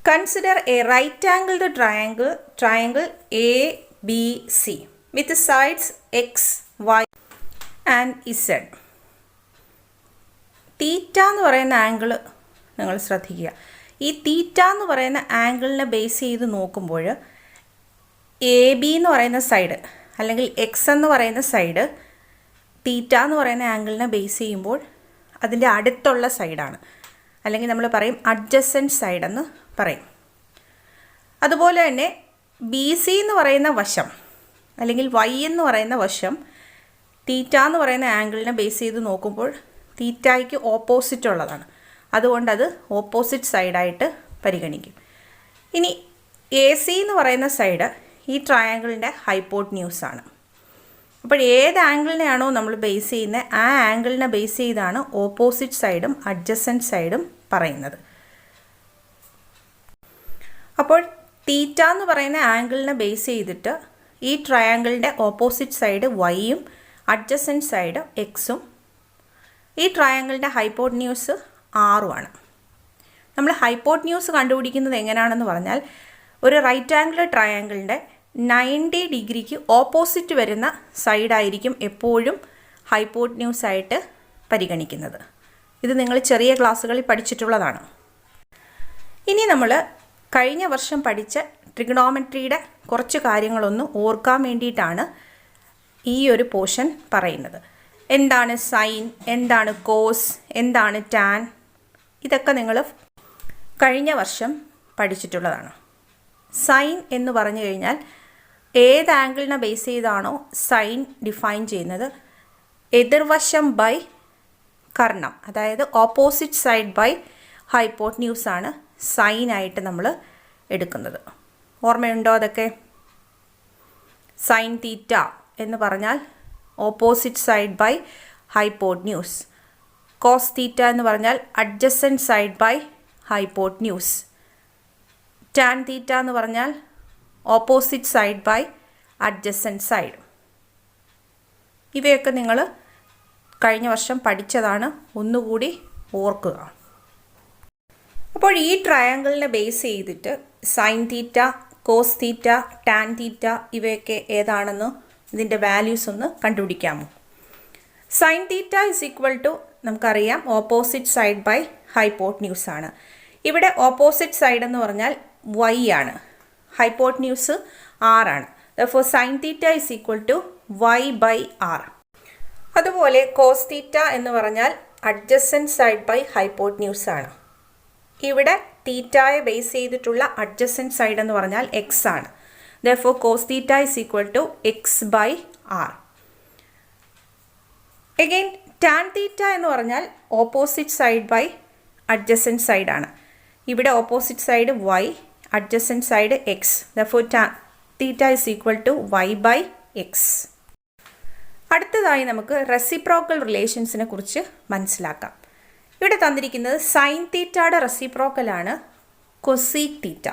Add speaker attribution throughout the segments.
Speaker 1: Consider a right-angled triangle ABC with sides x, y and z. തീറ്റ എന്ന് പറയുന്ന angle നിങ്ങൾ ശ്രദ്ധിക്കുക. ഈ തീറ്റ എന്ന് പറയുന്ന ആംഗിളിനെ ബേസ് ചെയ്ത് നോക്കുമ്പോൾ എ ബി എന്ന് പറയുന്ന സൈഡ് അല്ലെങ്കിൽ എക്സ് എന്ന് പറയുന്ന സൈഡ് തീറ്റ എന്ന് പറയുന്ന ആംഗിളിനെ ബേസ് ചെയ്യുമ്പോൾ അതിൻ്റെ അടുത്തുള്ള സൈഡാണ്, അല്ലെങ്കിൽ നമ്മൾ പറയും അഡ്ജസൻറ്റ് സൈഡ് എന്ന് പറയും. അതുപോലെ തന്നെ ബി സി എന്ന് പറയുന്ന വശം അല്ലെങ്കിൽ വൈ എന്ന് പറയുന്ന വശം തീറ്റ എന്ന് പറയുന്ന ആംഗിളിനെ ബേസ് ചെയ്ത് നോക്കുമ്പോൾ തീറ്റയ്ക്ക് ഓപ്പോസിറ്റ് ഉള്ളതാണ്, അതുകൊണ്ട് അത് ഓപ്പോസിറ്റ് സൈഡായിട്ട് പരിഗണിക്കും. ഇനി എ സി എന്ന് പറയുന്ന സൈഡ് ഈ ട്രയാങ്കിളിൻ്റെ ഹൈപ്പോട്ട്ന്യൂസാണ്. അപ്പോൾ ഏത് ആംഗിളിനെയാണോ നമ്മൾ ബേസ് ചെയ്യുന്നത് ആ ആംഗിളിനെ ബേസ് ചെയ്താണ് ഓപ്പോസിറ്റ് സൈഡും അഡ്ജസൻറ്റ് സൈഡും പറയുന്നത്. അപ്പോൾ തീറ്റ എന്ന് പറയുന്ന ആംഗിളിനെ ബേസ് ചെയ്തിട്ട് ഈ ട്രയാങ്കിളിൻ്റെ ഓപ്പോസിറ്റ് സൈഡ് വൈയും അഡ്ജസൻറ്റ് സൈഡ് എക്സും ഈ ട്രയാങ്കിളിൻ്റെ ഹൈപ്പോട്ട്ന്യൂസ് ആറുമാണ്. നമ്മൾ ഹൈപ്പോട്ട്ന്യൂസ് കണ്ടുപിടിക്കുന്നത് എങ്ങനെയാണെന്ന് പറഞ്ഞാൽ ഒരു റൈറ്റ് ആംഗിൾ ട്രയാങ്കിളിൻ്റെ 90 ഡിഗ്രിക്ക് ഓപ്പോസിറ്റ് വരുന്ന സൈഡായിരിക്കും എപ്പോഴും ഹൈപ്പോട്ട്ന്യൂസായിട്ട് പരിഗണിക്കുന്നത്. ഇത് നിങ്ങൾ ചെറിയ ക്ലാസ്സുകളിൽ പഠിച്ചിട്ടുള്ളതാണ്. ഇനി നമ്മൾ കഴിഞ്ഞ വർഷം പഠിച്ച ട്രിഗണോമെട്രിയുടെ കുറച്ച് കാര്യങ്ങളൊന്ന് ഓർക്കാൻ വേണ്ടിയിട്ടാണ് ഈ ഒരു പോർഷൻ പറയുന്നത്. എന്താണ് സൈൻ, എന്താണ് കോസ്, എന്താണ് ടാൻ, ഇതൊക്കെ നിങ്ങൾ കഴിഞ്ഞ വർഷം പഠിച്ചിട്ടുള്ളതാണ്. സൈൻ എന്ന് പറഞ്ഞു കഴിഞ്ഞാൽ ഏത് ആംഗിളിനെ ബേസ് ചെയ്താണോ സൈൻ ഡിഫൈൻ ചെയ്യുന്നത്, എതിർവശം ബൈ കർണം, അതായത് ഓപ്പോസിറ്റ് സൈഡ് ബൈ ഹൈപ്പോട്ട്ന്യൂസാണ് സൈനായിട്ട് നമ്മൾ എടുക്കുന്നത്. ഓർമ്മയുണ്ടോ അതൊക്കെ? സൈൻ തീറ്റ എന്ന് പറഞ്ഞാൽ opposite side by hypotenuse. Cos theta എന്ന് പറഞ്ഞാൽ adjacent side by hypotenuse. Tan theta എന്ന് പറഞ്ഞാൽ opposite side by adjacent side. ഇവയൊക്കെ നിങ്ങൾ കഴിഞ്ഞ വർഷം പഠിച്ചതാണ്, ഒന്നുകൂടി ഓർക്കുക. അപ്പോൾ ഈ ട്രയാങ്കിളിനെ ബേസ് ചെയ്തിട്ട് sine theta, cos theta, tan theta ഇവയൊക്കെ ഏതാണെന്ന് ഇതിൻ്റെ വാല്യൂസ് ഒന്ന് കണ്ടുപിടിക്കാമോ? Sine theta is equal to നമുക്കറിയാം ഓപ്പോസിറ്റ് സൈഡ് ബൈ ഹൈപ്പോട്ട്ന്യൂസ് ആണ്. ഇവിടെ ഓപ്പോസിറ്റ് സൈഡ് എന്ന് പറഞ്ഞാൽ വൈ ആണ്, ഹൈപ്പോട്ട്ന്യൂസ് ആർ ആണ്. Therefore sine theta is equal to Y by r. അതുപോലെ കോസ് തീറ്റ എന്ന് പറഞ്ഞാൽ അഡ്ജസൻറ്റ് സൈഡ് ബൈ ഹൈപ്പോട്ട്ന്യൂസ് ആണ്. ഇവിടെ തീറ്റയെ ബേസ് ചെയ്തിട്ടുള്ള അഡ്ജസൻറ്റ് സൈഡ് എന്ന് പറഞ്ഞാൽ എക്സ് ആണ്. Therefore cos theta is equal to X by R. Again tan theta എന്ന് പറഞ്ഞാൽ ഓപ്പോസിറ്റ് സൈഡ് ബൈ അഡ്ജസൻറ്റ് സൈഡാണ്. ഇവിടെ opposite side Y, adjacent side X. Therefore tan theta is equal to Y by X. അടുത്തതായി നമുക്ക് reciprocal റിലേഷൻസിനെ കുറിച്ച് മനസ്സിലാക്കാം. ഇവിടെ തന്നിരിക്കുന്നത് സൈൻ തീറ്റയുടെ റെസിപ്രോക്കലാണ് കൊസീക് തീറ്റ.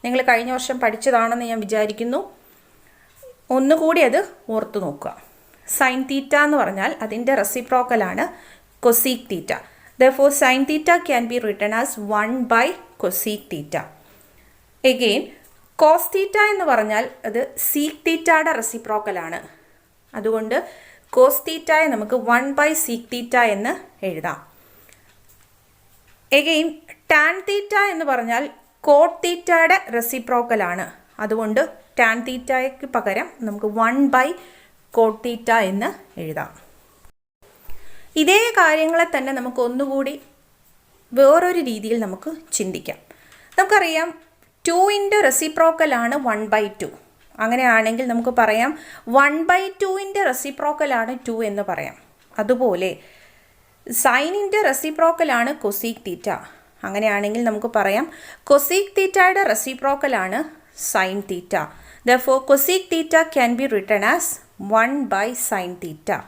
Speaker 1: നിങ്ങൾ കഴിഞ്ഞ വർഷം പഠിച്ചതാണെന്ന് ഞാൻ വിചാരിക്കുന്നു. ഒന്നുകൂടി അത് ഓർത്തു നോക്കുക. സൈൻ തീറ്റ എന്ന് പറഞ്ഞാൽ അതിൻ്റെ റെസിപ്രോക്കലാണ് cosec theta. Therefore, sin theta can be written as 1 by cosec theta. Again, cos theta എന്ന് പറഞ്ഞാൽ അത് sec thetaയുടെ റെസിപ്രോക്കലാണ്. അതുകൊണ്ട് cos thetaയെ നമുക്ക് 1 by sec theta എന്ന് എഴുതാം. Again, tan theta എന്ന് പറഞ്ഞാൽ cot thetaയുടെ റെസിപ്രോക്കലാണ്. അതുകൊണ്ട് tan thetaയ്ക്ക് പകരം നമുക്ക് 1 by cot theta എന്ന് എഴുതാം. ഇതേ കാര്യങ്ങളെ തന്നെ നമുക്ക് ഒന്നുകൂടി വേറൊരു രീതിയിൽ നമുക്ക് ചിന്തിക്കാം. നമുക്കറിയാം 2ൻ്റെ റെസിപ്രോക്കലാണ് 1/2. അങ്ങനെയാണെങ്കിൽ നമുക്ക് പറയാം 1/2ൻ്റെ റെസിപ്രോക്കലാണ് 2 എന്ന് പറയാം. അതുപോലെ സൈനിൻ്റെ റെസിപ്രോക്കലാണ് കൊസീക് തീറ്റ. അങ്ങനെയാണെങ്കിൽ നമുക്ക് പറയാം കൊസീക് തീറ്റയുടെ റെസിപ്രോക്കലാണ് sine theta. Therefore, cosec theta can be written as 1 by sin theta.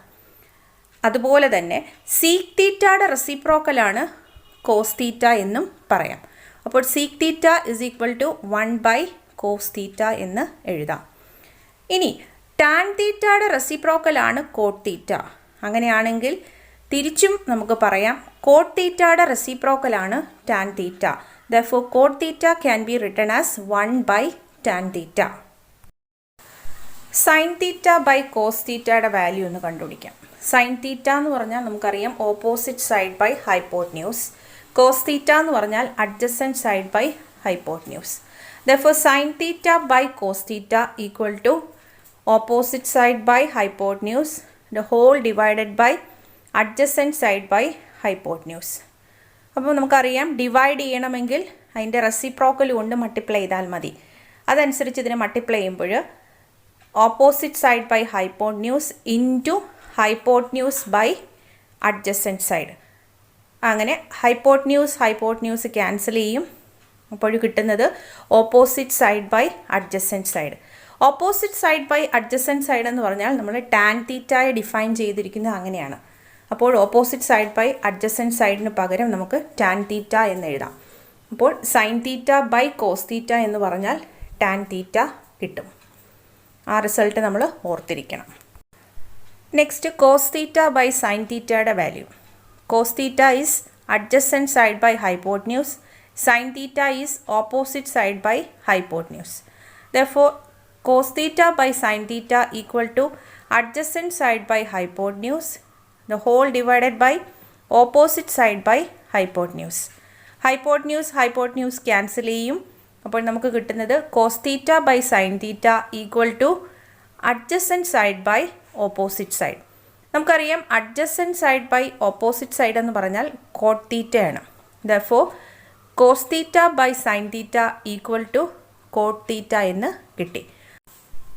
Speaker 1: അതുപോലെ തന്നെ സീക് തീറ്റയുടെ റെസിപ്രോക്കലാണ് കോസ് തീറ്റ എന്നും പറയാം. അപ്പോൾ sec theta is equal to 1 by cos theta എന്ന് എഴുതാം. ഇനി ടാൻ തീറ്റയുടെ റെസിപ്രോക്കലാണ് കോട്ട് തീറ്റ. അങ്ങനെയാണെങ്കിൽ തിരിച്ചും നമുക്ക് പറയാം കോട്ട് തീറ്റയുടെ റെസിപ്രോക്കലാണ് tan theta. Therefore, cot theta can be written as 1 by tan theta. Sin theta by cos theta യുടെ വാല്യൂ ഒന്ന് കണ്ടുപിടിക്കാം. Sin theta എന്ന് പറഞ്ഞാൽ നമുക്കറിയാം opposite side by hypotenuse. Cos theta എന്ന് പറഞ്ഞാൽ adjacent side by hypotenuse. Therefore, sin theta by cos theta equal to opposite side by hypotenuse the whole divided by adjacent side by hypotenuse. അപ്പോൾ നമുക്കറിയാം divide ചെയ്യണമെങ്കിൽ അതിൻ്റെ reciprocal കൊണ്ട് multiply ചെയ്താൽ മതി. അതനുസരിച്ച് ഇതിനെ മൾട്ടിപ്ലൈ ചെയ്യുമ്പോൾ opposite side by hypotenuse into hypotenuse by adjacent side. അങ്ങനെ ഹൈപ്പോട്ന്യൂസ് ക്യാൻസൽ ചെയ്യും. അപ്പോൾ കിട്ടുന്നത് opposite side by adjacent side. Opposite side by adjacent side എന്ന് പറഞ്ഞാൽ നമ്മൾ ടാൻ തീറ്റയെ ഡിഫൈൻ ചെയ്തിരിക്കുന്നത് അങ്ങനെയാണ്. അപ്പോൾ ഓപ്പോസിറ്റ് സൈഡ് ബൈ അഡ്ജസൻറ്റ് സൈഡിന് പകരം നമുക്ക് ടാൻ തീറ്റ എന്ന് എഴുതാം. അപ്പോൾ sine theta by cos theta എന്ന് പറഞ്ഞാൽ ടാൻ തീറ്റ കിട്ടും. ആ റിസൾട്ട് നമ്മൾ ഓർത്തിരിക്കണം. Next cos theta by sine തീറ്റയുടെ value. Cos theta is adjacent side by hypotenuse. Sine theta is opposite side by hypotenuse. Therefore, cos theta by sin theta equal to adjacent side by hypotenuse the whole divided by opposite side by hypotenuse. Hypotenuse cancel ചെയ്യും. അപ്പോൾ നമുക്ക് കിട്ടുന്നത് cos theta by sin theta equal to adjacent side by opposite side. നമുക്കറിയാം adjacent side by opposite side എന്ന് പറഞ്ഞാൽ cot theta ആണ്. Therefore, cos theta by sin theta equal to cot theta എന്ന് കിട്ടി.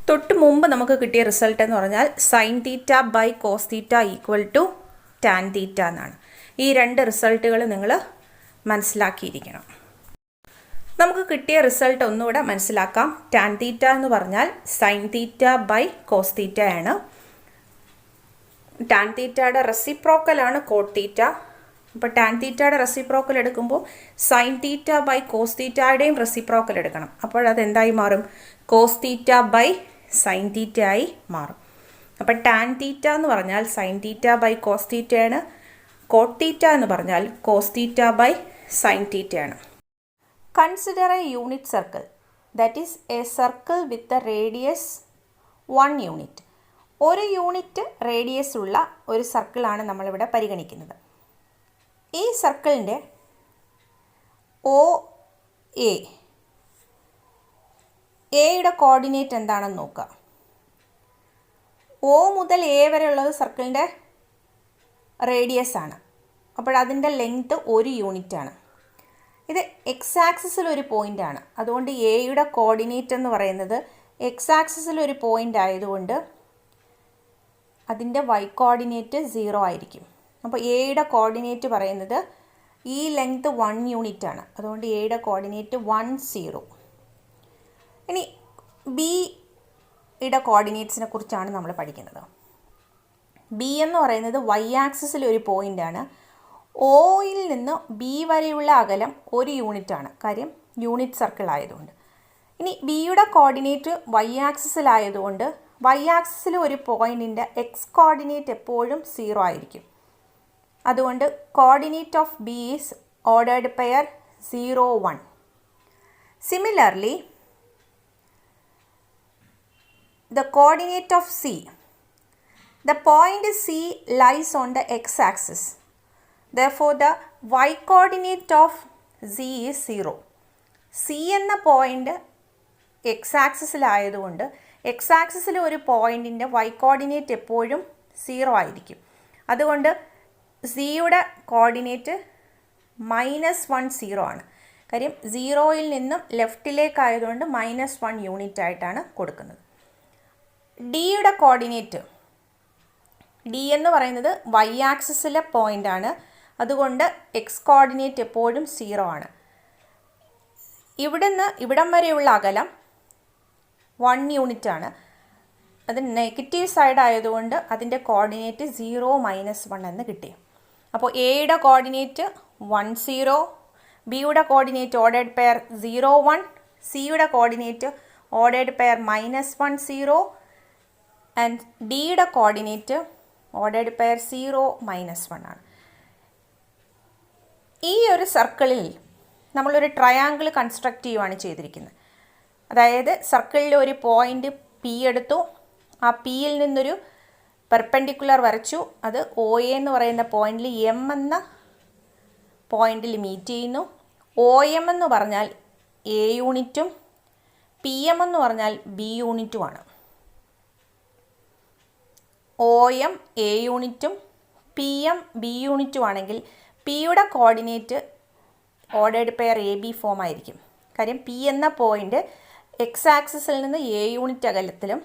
Speaker 1: തൊട്ട് മുമ്പ് നമുക്ക് കിട്ടിയ റിസൾട്ട് എന്ന് പറഞ്ഞാൽ sine theta by cos theta equal to tan theta എന്നാണ്. ഈ രണ്ട് റിസൾട്ടുകൾ നിങ്ങൾ മനസ്സിലാക്കിയിരിക്കണം. നമുക്ക് കിട്ടിയ റിസൾട്ട് ഒന്നുകൂടെ മനസ്സിലാക്കാം. ടാൻ തീറ്റ എന്ന് പറഞ്ഞാൽ sine theta by cos theta ആണ്. ടാൻ തീറ്റയുടെ റെസിപ്രോക്കലാണ് കോട്ട് തീറ്റ. അപ്പോൾ ടാൻ തീറ്റയുടെ റെസിപ്രോക്കൽ എടുക്കുമ്പോൾ സൈൻ തീറ്റ ബൈ കോസ് തീറ്റയുടെയും റെസിപ്രോക്കൽ എടുക്കണം. അപ്പോൾ അത് എന്തായി മാറും? Cos theta by sine theta ആയി മാറും. അപ്പോൾ ടാൻ തീറ്റ എന്ന് പറഞ്ഞാൽ സൈൻ തീറ്റ ബൈ കോസ് തീറ്റയാണ്. കോട്ട് തീറ്റ എന്ന് പറഞ്ഞാൽ കോസ് തീറ്റ ബൈ സൈൻ തീറ്റയാണ്. Consider a unit circle that is a circle with a radius 1 unit. ഒരു യൂണിറ്റ് റേഡിയസ് ഉള്ള ഒരു സർക്കിളാണ് നമ്മളിവിടെ പരിഗണിക്കുന്നത്. ഈ സർക്കിളിൻ്റെ ഒ എയുടെ കോർഡിനേറ്റ് എന്താണെന്ന് നോക്കുക. ഒ മുതൽ എ വരെ ഉള്ളത് സർക്കിളിൻ്റെ റേഡിയസ് ആണ്. അപ്പോഴതിൻ്റെ ലെങ്ത് 1 യൂണിറ്റാണ്. ഇത് എക്സ് ആക്സിസിൽ ഒരു പോയിൻ്റാണ്. അതുകൊണ്ട് എയുടെ കോർഡിനേറ്റ് എന്ന് പറയുന്നത് എക്സ് ആക്സിസിൽ ഒരു പോയിൻ്റ് ആയതുകൊണ്ട് അതിൻ്റെ വൈ കോർഡിനേറ്റ് 0 ആയിരിക്കും. അപ്പോൾ എയുടെ കോർഡിനേറ്റ് പറയുന്നത് ഈ ലെങ്ത് 1 യൂണിറ്റാണ്. അതുകൊണ്ട് എയുടെ കോർഡിനേറ്റ് 1 0. ഇനി ബിയുടെ കോർഡിനേറ്റ്സിനെ കുറിച്ചാണ് നമ്മൾ പഠിക്കുന്നത്. ബി എന്ന് പറയുന്നത് വൈ ആക്സിസിൽ ഒരു പോയിൻ്റാണ്. ഒയിൽ നിന്ന് ബി വരെയുള്ള അകലം 1 യൂണിറ്റാണ്. കാര്യം യൂണിറ്റ് സർക്കിൾ ആയതുകൊണ്ട്. ഇനി ബിയുടെ കോർഡിനേറ്റ് വൈ ആക്സിസിലായതുകൊണ്ട് വൈ ആക്സിസിൽ ഒരു പോയിൻറ്റിൻ്റെ എക്സ് കോർഡിനേറ്റ് എപ്പോഴും 0 ആയിരിക്കും. അതുകൊണ്ട് coordinate of B is ordered pair 0 1. Similarly the coordinate of C. The point C lies on the x-axis. Therefore, the y-coordinate of Z is 0. C എന്ന point x-ആക്സിസിലായതുകൊണ്ട് x-ആക്സിസിൽ ഒരു പോയിൻറ്റിൻ്റെ y-കോർഡിനേറ്റ് എപ്പോഴും 0 ആയിരിക്കും. അതുകൊണ്ട് സിയുടെ കോർഡിനേറ്റ് -1 0 ആണ്. കാര്യം 0യിൽ നിന്നും ലെഫ്റ്റിലേക്കായതുകൊണ്ട് -1 യൂണിറ്റ് ആയിട്ടാണ് കൊടുക്കുന്നത്. ഡിയുടെ കോർഡിനേറ്റ് ഡി എന്ന് പറയുന്നത് വൈ ആക്സിസിലെ പോയിൻ്റാണ്. അതുകൊണ്ട് എക്സ് കോർഡിനേറ്റ് എപ്പോഴും 0 ആണ്. ഇവിടം വരെയുള്ള അകലം 1 യൂണിറ്റ് ആണ്. അത് നെഗറ്റീവ് സൈഡ് ആയതുകൊണ്ട് അതിൻ്റെ കോർഡിനേറ്റ് 0 -1 എന്ന് കിട്ടി. അപ്പോൾ എയുടെ കോർഡിനേറ്റ് 1 0, ബിയുടെ കോർഡിനേറ്റ് ഓർഡേർഡ് പെയർ 0 1, സിയുടെ കോർഡിനേറ്റ് ഓർഡേർഡ് പെയർ -1 0, ആൻഡ് ഡിയുടെ കോർഡിനേറ്റ് ഓർഡേർഡ് പെയർ 0, -1 ആണ്. ഈ ഒരു സർക്കിളിൽ നമ്മളൊരു ട്രയാങ്കിൾ കൺസ്ട്രക്റ്റ് ചെയ്യുകയാണ് ചെയ്തിരിക്കുന്നത്. അതായത് സർക്കിളിൽ ഒരു പോയിൻ്റ് പി എടുത്തു, ആ പിയിൽ നിന്നൊരു പെർപെൻഡിക്കുലർ വരച്ചു, അത് ഒ എ എന്ന് പറയുന്ന പോയിന്റിൽ എം എന്ന പോയിന്റിൽ മീറ്റ് ചെയ്യുന്നു. ഒ എം എന്ന് പറഞ്ഞാൽ എ യൂണിറ്റും പി എം എന്ന് പറഞ്ഞാൽ ബി യൂണിറ്റുമാണ്. ഒ എം എ യൂണിറ്റും പി എം ബി യൂണിറ്റും ആണെങ്കിൽ പിയുടെ coordinate ordered pair A B form ആയിരിക്കും. കാര്യം പി എന്ന പോയിന്റ് എക്സ് ആക്സിസിൽ നിന്ന് എ യൂണിറ്റ് അകലത്തിലും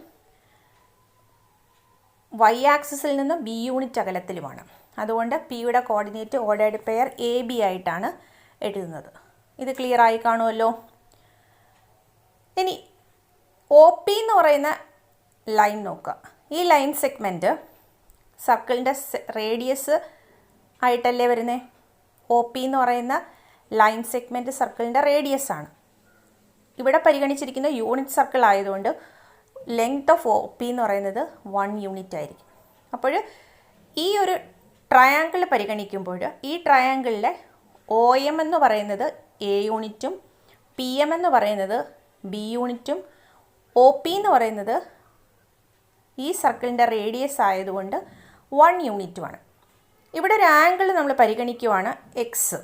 Speaker 1: വൈ ആക്സിസിൽ നിന്ന് ബി യൂണിറ്റ് അകലത്തിലുമാണ്. അതുകൊണ്ട് പിയുടെ coordinate ordered pair A B ആയിട്ടാണ് എഴുതുന്നത്. ഇത് ക്ലിയർ ആയി കാണുമല്ലോ. ഇനി ഒ പി എന്ന് പറയുന്ന ലൈൻ നോക്കുക. ഈ ലൈൻ സെഗ്മെൻറ്റ് സർക്കിളിൻ്റെ റേഡിയസ് ആയിട്ടല്ലേ വരുന്നത്. ഒ പി എന്ന് പറയുന്ന ലൈൻ സെഗ്മെൻറ്റ് സർക്കിളിൻ്റെ റേഡിയസ് ആണ്. ഇവിടെ പരിഗണിച്ചിരിക്കുന്ന യൂണിറ്റ് സർക്കിൾ ആയതുകൊണ്ട് ലെങ്ത് ഓഫ് ഒ പി എന്ന് പറയുന്നത് 1 യൂണിറ്റ് ആയിരിക്കും. അപ്പോൾ ഈ ഒരു ട്രയാങ്കിൾ പരിഗണിക്കുമ്പോൾ ഈ ട്രയാങ്കിളിലെ ഒ എം എന്ന് പറയുന്നത് എ യൂണിറ്റും പി എം എന്ന് പറയുന്നത് ബി യൂണിറ്റും ഒ പി എന്ന് പറയുന്നത് ഈ സർക്കിളിൻ്റെ റേഡിയസ് ആയതുകൊണ്ട് 1 യൂണിറ്റുമാണ്. ഇവിടെ ഒരു ആംഗിൾ നമ്മൾ പരിഗണിക്കുവാണ് എക്സ്.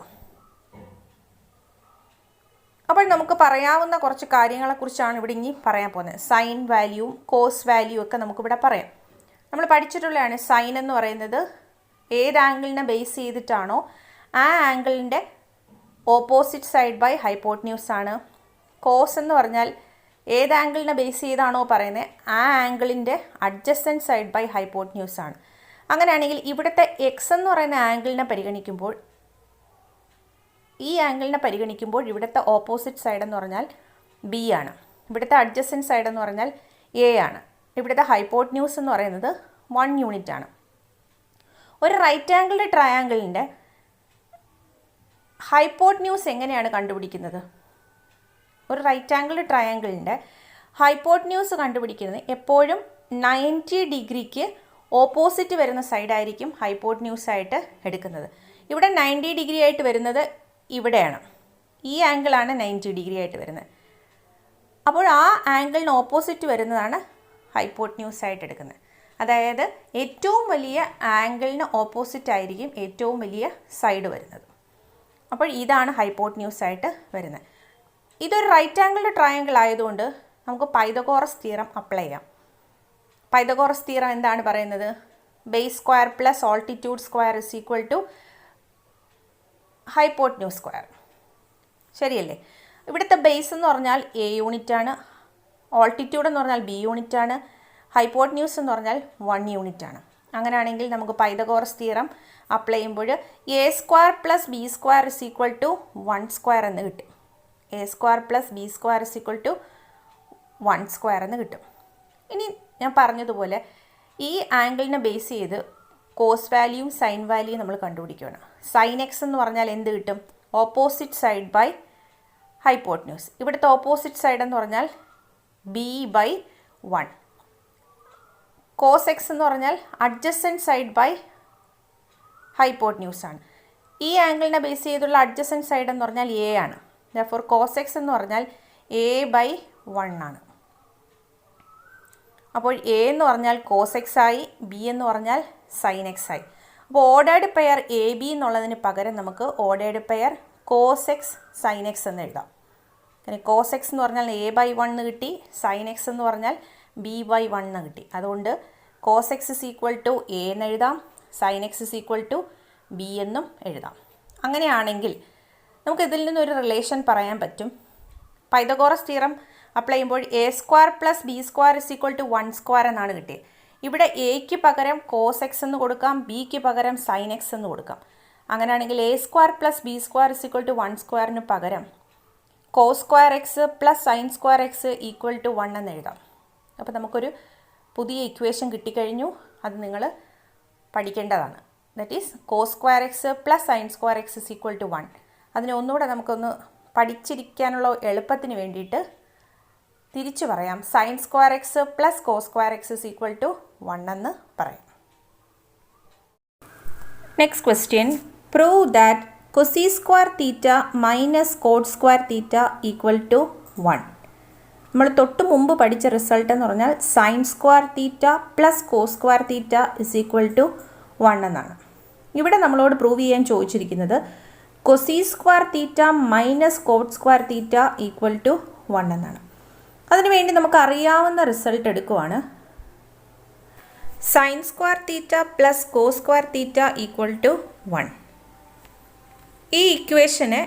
Speaker 1: അപ്പോൾ നമുക്ക് പറയാവുന്ന കുറച്ച് കാര്യങ്ങളെക്കുറിച്ചാണ് ഇവിടെ ഇനി പറയാൻ പോകുന്നത്. സൈൻ വാല്യൂവും കോസ് വാല്യൂ ഒക്കെ നമുക്കിവിടെ പറയാം. നമ്മൾ പഠിച്ചിട്ടുള്ളതാണ് സൈൻ എന്ന് പറയുന്നത് ഏത് ആംഗിളിനെ ബേസ് ചെയ്തിട്ടാണോ ആ ആംഗിളിൻ്റെ ഓപ്പോസിറ്റ് സൈഡ് ബൈ ഹൈപ്പോട്ട്ന്യൂസ് ആണ്. കോസ് എന്ന് പറഞ്ഞാൽ ഏത് ആംഗിളിനെ ബേസ് ചെയ്താണോ പറയുന്നത് ആ ആംഗിളിൻ്റെ അഡ്ജസൻറ്റ് സൈഡ് ബൈ ഹൈപ്പോട്ട്ന്യൂസ് ആണ്. അങ്ങനെയാണെങ്കിൽ ഇവിടുത്തെ എക്സ് എന്ന് പറയുന്ന ആംഗിളിനെ പരിഗണിക്കുമ്പോൾ ഈ ആംഗിളിനെ പരിഗണിക്കുമ്പോൾ ഇവിടുത്തെ ഓപ്പോസിറ്റ് സൈഡ് എന്ന് പറഞ്ഞാൽ ബി ആണ്. ഇവിടുത്തെ അഡ്ജസൻറ്റ് സൈഡ് എന്ന് പറഞ്ഞാൽ എ ആണ്. ഇവിടുത്തെ ഹൈപ്പോട്ട്ന്യൂസ് എന്ന് പറയുന്നത് 1 യൂണിറ്റ് ആണ്. ഒരു റൈറ്റ് ആംഗിൾഡ് ട്രയാങ്കിളിൻ്റെ ഹൈപ്പോട്ട്ന്യൂസ് എങ്ങനെയാണ് കണ്ടുപിടിക്കുന്നത്? ഒരു റൈറ്റ് ആംഗിൾഡ് ട്രയാങ്കിളിൻ്റെ ഹൈപ്പോട്ട്ന്യൂസ് കണ്ടുപിടിക്കുന്നത് എപ്പോഴും 90 ഡിഗ്രിക്ക് ഓപ്പോസിറ്റ് വരുന്ന സൈഡായിരിക്കും ഹൈപ്പോട്ട്ന്യൂസ് ആയിട്ട് എടുക്കുന്നത്. ഇവിടെ 90 ഡിഗ്രി ആയിട്ട് വരുന്നത് ഇവിടെയാണ്. ഈ ആംഗിളാണ് 90 ഡിഗ്രി ആയിട്ട് വരുന്നത്. അപ്പോൾ ആ ആംഗിളിന് ഓപ്പോസിറ്റ് വരുന്നതാണ് ഹൈപ്പോട്ട്ന്യൂസ് ആയിട്ട് എടുക്കുന്നത്. അതായത് ഏറ്റവും വലിയ ആംഗിളിന് ഓപ്പോസിറ്റ് ആയിരിക്കും ഏറ്റവും വലിയ സൈഡ് വരുന്നത്. അപ്പോൾ ഇതാണ് ഹൈപ്പോട്ട്ന്യൂസ് ആയിട്ട് വരുന്നത്. ഇതൊരു റൈറ്റ് ആംഗിൾഡ് ട്രയാങ്കിൾ ആയതുകൊണ്ട് നമുക്ക് പൈതഗോറസ് തിയറം അപ്ലൈ ചെയ്യാം. പൈതഗോറസ് തിയറം എന്താണ് പറയുന്നത്? Base square plus altitude square is equal to hypotenuse square. ശരിയല്ലേ? ഇവിടുത്തെ ബേസ് എന്ന് പറഞ്ഞാൽ എ യൂണിറ്റ് ആണ്, ഓൾട്ടിറ്റ്യൂഡ് എന്ന് പറഞ്ഞാൽ ബി യൂണിറ്റ് ആണ്, ഹൈപ്പോട്ട്ന്യൂസ് എന്ന് പറഞ്ഞാൽ 1 യൂണിറ്റ് ആണ്. അങ്ങനെയാണെങ്കിൽ നമുക്ക് പൈതഗോറസ് തിയറം അപ്ലൈ ചെയ്യുമ്പോൾ A square plus B square is equal to 1 square എന്ന് കിട്ടും. A square plus B square is equal to 1 square എന്ന് കിട്ടും. ഇനി ഞാൻ പറഞ്ഞതുപോലെ ഈ ആംഗിളിനെ ബേസ് ചെയ്ത് കോസ് വാല്യൂയും സൈൻ വാല്യൂയും നമ്മൾ കണ്ടുപിടിക്കുകയാണ്. സൈൻ എക്സ് എന്ന് പറഞ്ഞാൽ എന്ത് കിട്ടും? Opposite side by hypotenuse. ഇവിടുത്തെ ഓപ്പോസിറ്റ് സൈഡ് എന്ന് പറഞ്ഞാൽ ബി ബൈ 1. കോസ് എക്സ് എന്ന് പറഞ്ഞാൽ അഡ്ജസൻറ്റ് സൈഡ് ബൈ ഹൈപ്പോട്ട്ന്യൂസ് ആണ്. ഈ ആംഗിളിനെ ബേസ് ചെയ്തുള്ള അഡ്ജസൻറ്റ് സൈഡ് എന്ന് പറഞ്ഞാൽ എ ആണ്. ദെർഫോർ കോസ് എക്സ് എന്ന് പറഞ്ഞാൽ എ ബൈ 1 ആണ്. അപ്പോൾ എ എന്ന് പറഞ്ഞാൽ കോസ് എക്സ് ആയി, ബി എന്ന് പറഞ്ഞാൽ സൈൻ എക്സ് ആയി. അപ്പോൾ ഓർഡേർഡ് പെയർ എ ബി എന്നുള്ളതിന് പകരം നമുക്ക് ordered pair cos X sine X എന്ന് എഴുതാം. പിന്നെ കോസ് എക്സ് എന്ന് പറഞ്ഞാൽ എ ബൈ 1 എന്ന് കിട്ടി, സൈൻ എക്സ് എന്ന് പറഞ്ഞാൽ ബി ബൈ 1 എന്ന് കിട്ടി. അതുകൊണ്ട് cos X is equal to A എന്ന് എഴുതാം, sine X is equal to B എന്നും എഴുതാം. അങ്ങനെയാണെങ്കിൽ നമുക്ക് ഇതിൽ നിന്നൊരു റിലേഷൻ പറയാൻ പറ്റും. പൈതഗോറസ് തിയറം അപ്ലൈ ചെയ്യുമ്പോൾ A square plus B square is equal to 1 square എന്നാണ് കിട്ടിയത്. ഇവിടെ എക്ക് പകരം കോസ് എക്സ് എന്ന് കൊടുക്കാം, ബിക്ക് പകരം സൈൻ എക്സ് എന്ന് കൊടുക്കാം. അങ്ങനെയാണെങ്കിൽ A square plus B square is equal to 1 സ്ക്വയറിന് പകരം cos square X plus sine square X equal to 1 എന്ന് എഴുതാം. അപ്പോൾ നമുക്കൊരു പുതിയ ഇക്വേഷൻ കിട്ടിക്കഴിഞ്ഞു. അത് നിങ്ങൾ പഠിക്കേണ്ടതാണ്. That is cos square X plus sine square x is equal to 1. അതിനെ ഒന്നുകൂടെ നമുക്കൊന്ന് പഠിച്ചിരിക്കാനുള്ള എളുപ്പത്തിന് വേണ്ടിയിട്ട് തിരിച്ചു പറയാം. Sine square X plus cos square x is equal to 1 എന്ന് പറയാം. Next question, prove that cosec square theta minus cot square theta equal to 1. നമ്മൾ തൊട്ട് മുമ്പ് പഠിച്ച റിസൾട്ട് എന്ന് പറഞ്ഞാൽ sine square theta plus cos square theta is equal to 1 എന്നാണ്. ഇവിടെ നമ്മളോട് പ്രൂവ് ചെയ്യാൻ ചോദിച്ചിരിക്കുന്നത് cosec square theta minus cot square theta equal to 1 എന്നാണ്. അതിനുവേണ്ടി നമുക്ക് അറിയാവുന്ന റിസൾട്ട് എടുക്കുവാണ്. Sine square theta plus cos square theta equal to 1. ഈ ഇക്വേഷനെ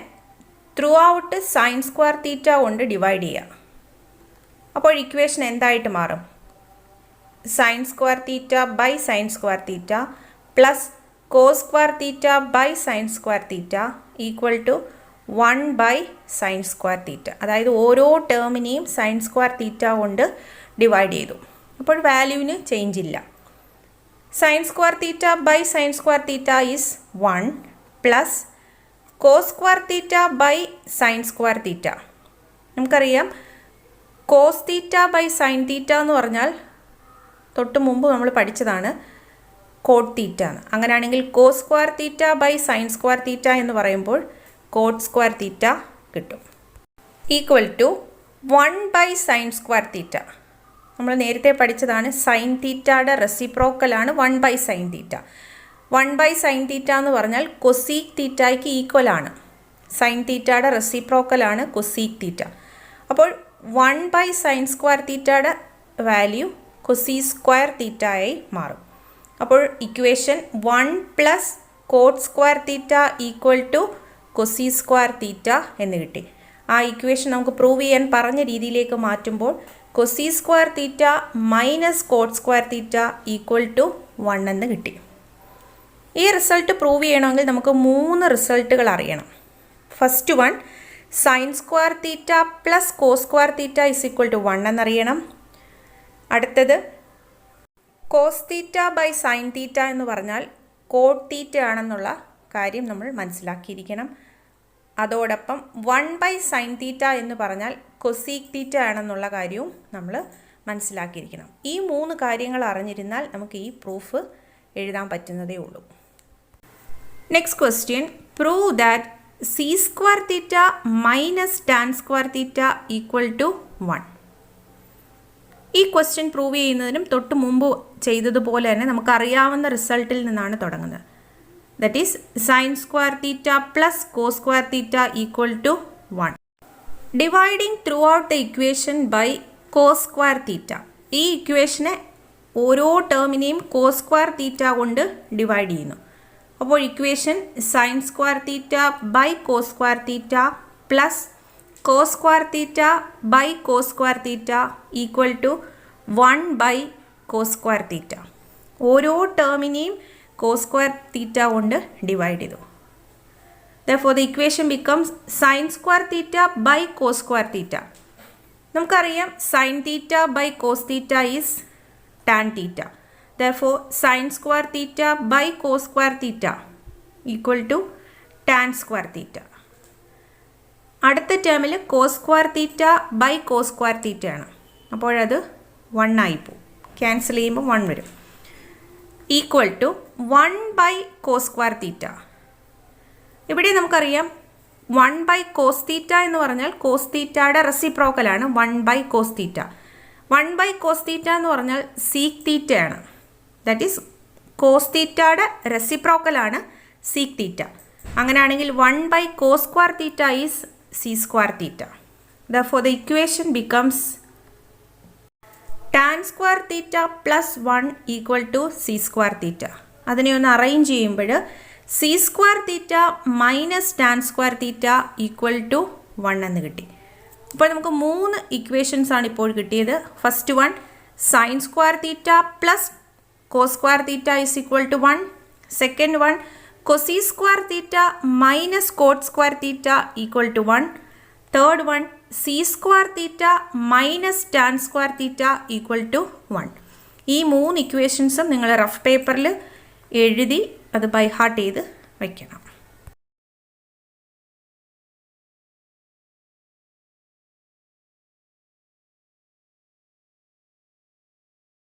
Speaker 1: throughout sine square theta കൊണ്ട് ഡിവൈഡ് ചെയ്യുക. അപ്പോൾ ഇക്വേഷൻ എന്തായിട്ട് മാറും? Sine square theta by sine square theta plus cos square theta by sine square theta equal to 1 by sine square theta. അതായത് ഓരോ ടേമിനെയും sign square theta കൊണ്ട് divide ചെയ്തു. അപ്പോൾ വാല്യൂവിന് ചേഞ്ച് ഇല്ല. Sine square theta by sine square theta is 1 plus cos square theta by sine square theta. നമുക്കറിയാം cos theta by sine theta എന്ന് പറഞ്ഞാൽ തൊട്ട് മുമ്പ് നമ്മൾ പഠിച്ചതാണ് കോട്ട് തീറ്റ എന്ന്. അങ്ങനെയാണെങ്കിൽ cos square theta by sine square theta എന്ന് പറയുമ്പോൾ കോട്ട് സ്ക്വയർ തീറ്റ കിട്ടും. Equal to 1 by sine square theta. നമ്മൾ നേരത്തെ പഠിച്ചതാണ് സൈൻ തീറ്റയുടെ റെസിപ്രോക്കലാണ് 1 by sine theta. 1 by sine theta എന്ന് പറഞ്ഞാൽ കൊസീക് തീറ്റയ്ക്ക് ഈക്വൽ ആണ്. സൈൻ തീറ്റയുടെ റെസിപ്രോക്കലാണ് കൊസീക് തീറ്റ. അപ്പോൾ 1 ബൈ സൈൻ സ്ക്വയർ തീറ്റയുടെ വാല്യൂ കൊസി സ്ക്വയർ തീറ്റയായി മാറും. അപ്പോൾ equation 1 plus cot square theta equal to Koshy square theta എന്ന് കിട്ടി. ആ ഇക്വേഷൻ നമുക്ക് പ്രൂവ് ചെയ്യാൻ പറഞ്ഞ രീതിയിലേക്ക് മാറ്റുമ്പോൾ cosec square theta minus cot square theta equal to 1 എന്ന് കിട്ടി. ഈ റിസൾട്ട് പ്രൂവ് ചെയ്യണമെങ്കിൽ നമുക്ക് 3 റിസൾട്ടുകൾ അറിയണം. First one, sine square theta plus cos square theta is equal to 1 എന്നറിയണം. അടുത്തത് cos theta by sine theta എന്ന് പറഞ്ഞാൽ കോട്ട് തീറ്റ ആണെന്നുള്ള കാര്യം നമ്മൾ മനസ്സിലാക്കിയിരിക്കണം. അതോടൊപ്പം 1 ബൈ സൈൻ തീറ്റ എന്ന് പറഞ്ഞാൽ കൊസീക് തീറ്റ ആണെന്നുള്ള കാര്യവും നമ്മൾ മനസ്സിലാക്കിയിരിക്കണം. ഈ 3 കാര്യങ്ങൾ അറിഞ്ഞിരുന്നാൽ നമുക്ക് ഈ പ്രൂഫ് എഴുതാൻ പറ്റുന്നതേ ഉള്ളൂ. Next question, prove that sec square theta minus tan square theta equal to 1. ഈ ക്വസ്റ്റ്യൻ പ്രൂവ് ചെയ്യുന്നതിനും തൊട്ട് മുമ്പ് ചെയ്തതുപോലെ തന്നെ നമുക്കറിയാവുന്ന റിസൾട്ടിൽ നിന്നാണ് തുടങ്ങുന്നത്. That is sine square theta plus cos square theta equal to 1. Dividing throughout the equation by cos square theta. ഈ ഇക്വേഷനെ ഓരോ ടേമിനെയും കോസ് സ്ക്വയർ തീറ്റ കൊണ്ട് ഡിവൈഡ് ചെയ്യുന്നു. അപ്പോൾ equation sine square theta by cos square theta plus cos square theta by cos square theta equal to 1 by cos square theta. ഓരോ ടേമിനെയും cos square theta കൊണ്ട് ഡിവൈഡ് ചെയ്തു. Therefore the equation becomes sin square theta by cos square theta. നമുക്കറിയാം sin theta by cos theta is tan theta. Therefore sin square theta by cos square theta equal to tan square theta. അടുത്ത ടേമിൽ cos square theta by cos square theta ആണ്. അപ്പോഴത് 1 ആയിപ്പോവും. Cancel ചെയ്യുമ്പോൾ 1 വരും. Equal to 1 by cos square theta. ഇവിടെ നമുക്കറിയാം 1 by cos theta എന്ന് പറഞ്ഞാൽ കോസ് തീറ്റയുടെ റെസിപ്രോക്കലാണ് 1 by cos theta. 1 by cos theta എന്ന് പറഞ്ഞാൽ സീക്ക് തീറ്റയാണ്. ദാറ്റ് ഈസ് കോസ് തീറ്റയുടെ റെസിപ്രോക്കലാണ് സീക്ക് തീറ്റ. അങ്ങനെയാണെങ്കിൽ 1 by cos square theta is sec square theta. Therefore the equation becomes tan square theta plus 1 equal to sec square theta. അതിനെ ഒന്ന് arrange ചെയ്യുമ്പോൾ sec square theta minus tan square theta equal to 1 എന്ന് കിട്ടി. അപ്പോൾ നമുക്ക് 3 equations ആണ് ഇപ്പോൾ കിട്ടിയത്. First one sine square theta plus cos square theta is equal to 1. Second one cosec square theta minus cot square theta equal to 1. Third one sec square theta minus tan square theta equal to 1. ഈ 3 ഇക്വേഷൻസും നിങ്ങൾ rough പേപ്പറിൽ എഴുതി അത് by heart ചെയ്ത് വയ്ക്കണം.